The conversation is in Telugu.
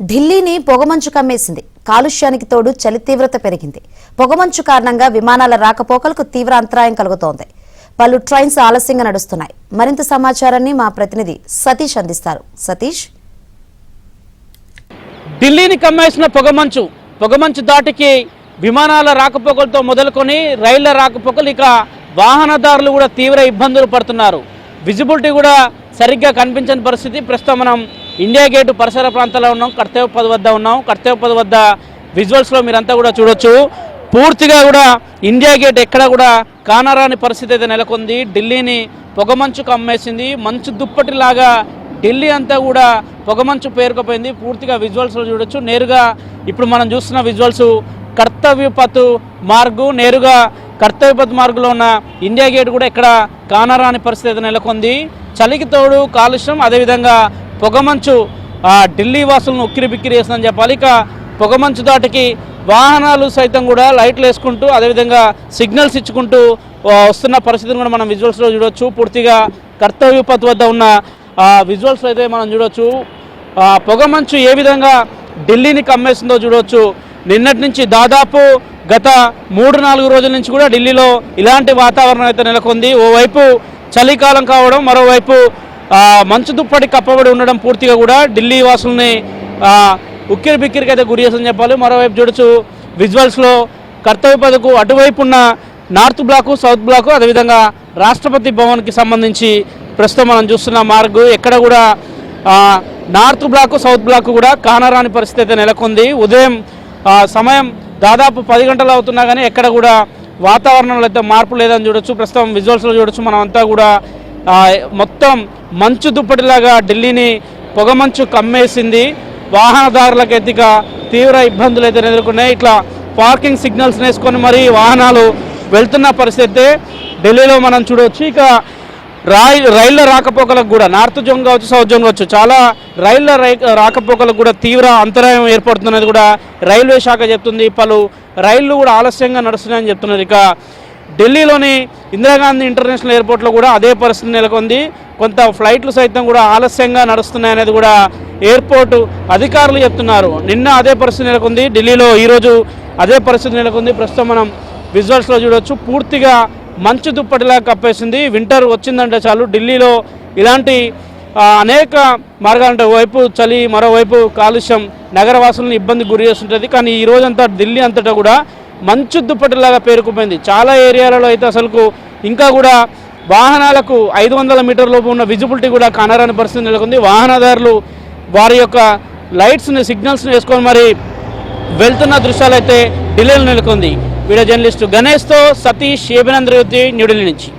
ఢిల్లీని పొగమంచు కమ్మేసింది. కాలుష్యానికి తోడు చలి తీవ్రత పెరిగింది. పొగమంచు కారణంగా విమానాల రాకపోకలకు తీవ్ర అంతరాయం కలుగుతోంది. పలు ట్రైన్స్ ఆలస్యంగా నడుస్తున్నాయి. మరింత సమాచారాన్ని మా ప్రతినిధి సతీష్ అందిస్తారు. సతీష్, ఢిల్లీని కమ్మేసిన పొగమంచు దాటికి విమానాల రాకపోకలతో మొదలుకొని రైళ్ల రాకపోకలు, ఇక వాహనదారులు కూడా తీవ్ర ఇబ్బందులు పడుతున్నారు. విజిబిలిటీ కూడా సరిగ్గా కనిపించని పరిస్థితి. ప్రస్తుతం మనం ఇండియా గేటు పరిసర ప్రాంతాల్లో ఉన్నాం. కర్తవ్య పథ్ వద్ద ఉన్నాం. కర్తవ్య పథ్ వద్ద విజువల్స్లో మీరంతా కూడా చూడొచ్చు. పూర్తిగా కూడా ఇండియా గేట్ ఎక్కడ కూడా కానరాని పరిస్థితి అయితే నెలకొంది. ఢిల్లీని పొగమంచు కమ్మేసింది. మంచు దుప్పటిలాగా ఢిల్లీ అంతా కూడా పొగమంచు పేరుకుపోయింది. పూర్తిగా విజువల్స్లో చూడొచ్చు. నేరుగా ఇప్పుడు మనం చూస్తున్న విజువల్స్ కర్తవ్య పథ్ మార్గు, నేరుగా కర్తవ్య పథ్ మార్గులో ఉన్న ఇండియా గేట్ కూడా ఇక్కడ కానరాని పరిస్థితి నెలకొంది. చలికి తోడు కాలుష్యం, అదేవిధంగా పొగమంచు ఢిల్లీ వాసులను ఉక్కిరి బిక్కిరి చేస్తుందని చెప్పాలి. ఇక పొగమంచు దాటికి వాహనాలు సైతం కూడా లైట్లు వేసుకుంటూ, అదేవిధంగా సిగ్నల్స్ ఇచ్చుకుంటూ వస్తున్న పరిస్థితిని కూడా మనం విజువల్స్లో చూడవచ్చు. పూర్తిగా కర్తవ్య పథ్ వద్ద ఉన్న విజువల్స్ అయితే మనం చూడవచ్చు. పొగమంచు ఏ విధంగా ఢిల్లీని కమ్మేస్తుందో చూడవచ్చు. నిన్నటి నుంచి దాదాపు గత 3-4 రోజుల నుంచి కూడా ఢిల్లీలో ఇలాంటి వాతావరణం అయితే నెలకొంది. ఓవైపు చలికాలం కావడం, మరోవైపు మంచు దుప్పటి కప్పబడి ఉండడం పూర్తిగా కూడా ఢిల్లీ వాసుల్ని ఉక్కిరి బిక్కిరికి అయితే గురి చేస్తుందని చెప్పాలి. మరోవైపు చూడొచ్చు విజువల్స్లో కర్తవ్య పథకు అటువైపు ఉన్న నార్త్ బ్లాకు, సౌత్ బ్లాకు, అదేవిధంగా రాష్ట్రపతి భవన్కి సంబంధించి ప్రస్తుతం మనం చూస్తున్న మార్గు ఎక్కడ కూడా నార్త్ బ్లాకు, సౌత్ బ్లాకు కూడా కానరాని పరిస్థితి అయితే నెలకొంది. ఉదయం సమయం దాదాపు 10 గంటలు అవుతున్నా కానీ ఎక్కడ కూడా వాతావరణంలో అయితే మార్పు లేదని చూడొచ్చు. ప్రస్తుతం విజువల్స్లో చూడొచ్చు. మనం అంతా కూడా మొత్తం మంచు దుప్పటిలాగా ఢిల్లీని పొగమంచు కమ్మేసింది. వాహనదారులకు ఎత్తిక తీవ్ర ఇబ్బందులు అయితే ఎదుర్కొన్నాయి. ఇట్లా పార్కింగ్ సిగ్నల్స్ వేసుకొని మరీ వాహనాలు వెళ్తున్న పరిస్థితి ఢిల్లీలో మనం చూడవచ్చు. ఇక రైళ్ల రాకపోకలకు కూడా నార్త్ జోన్ కావచ్చు, సౌత్ జోన్ కావచ్చు, చాలా రైళ్ల రాకపోకలకు కూడా తీవ్ర అంతరాయం ఏర్పడుతున్నది కూడా రైల్వే శాఖ చెప్తుంది. పలు రైళ్లు కూడా ఆలస్యంగా నడుస్తున్నాయని చెప్తున్నారు. ఇక ఢిల్లీలోని ఇందిరాగాంధీ ఇంటర్నేషనల్ ఎయిర్పోర్ట్లో కూడా అదే పరిస్థితి నెలకొంది. కొంత ఫ్లైట్లు సైతం కూడా ఆలస్యంగా నడుస్తున్నాయనేది కూడా ఎయిర్పోర్టు అధికారులు చెప్తున్నారు. నిన్న అదే పరిస్థితి నెలకొంది. ఢిల్లీలో ఈరోజు అదే పరిస్థితి నెలకొంది. ప్రస్తుతం మనం విజువల్స్లో చూడవచ్చు. పూర్తిగా మంచు దుప్పటిలా కప్పేసింది. వింటర్ వచ్చిందంటే చాలు ఢిల్లీలో ఇలాంటి అనేక మార్గాలంటే ఓవైపు చలి, మరోవైపు కాలుష్యం నగరవాసులను ఇబ్బంది గురి చేస్తుంటుంది. కానీ ఈ రోజంతా ఢిల్లీ అంతటా కూడా మంచు దుప్పటిలాగా పేరుకుపోయింది. చాలా ఏరియాలలో అయితే అసలుకు ఇంకా కూడా వాహనాలకు 500 మీటర్ల లోపు ఉన్న విజిబిలిటీ కూడా కానరాని పరిస్థితి నెలకొంది. వాహనదారులు వారి యొక్క లైట్స్ని, సిగ్నల్స్ని వేసుకొని మరి వెళ్తున్న దృశ్యాలు అయితే ఢిల్లీలో నెలకొంది. వీడియో జర్నలిస్టు గణేష్తో సతీష్, ఏబినంద్రవతి, న్యూఢిల్లీ నుంచి.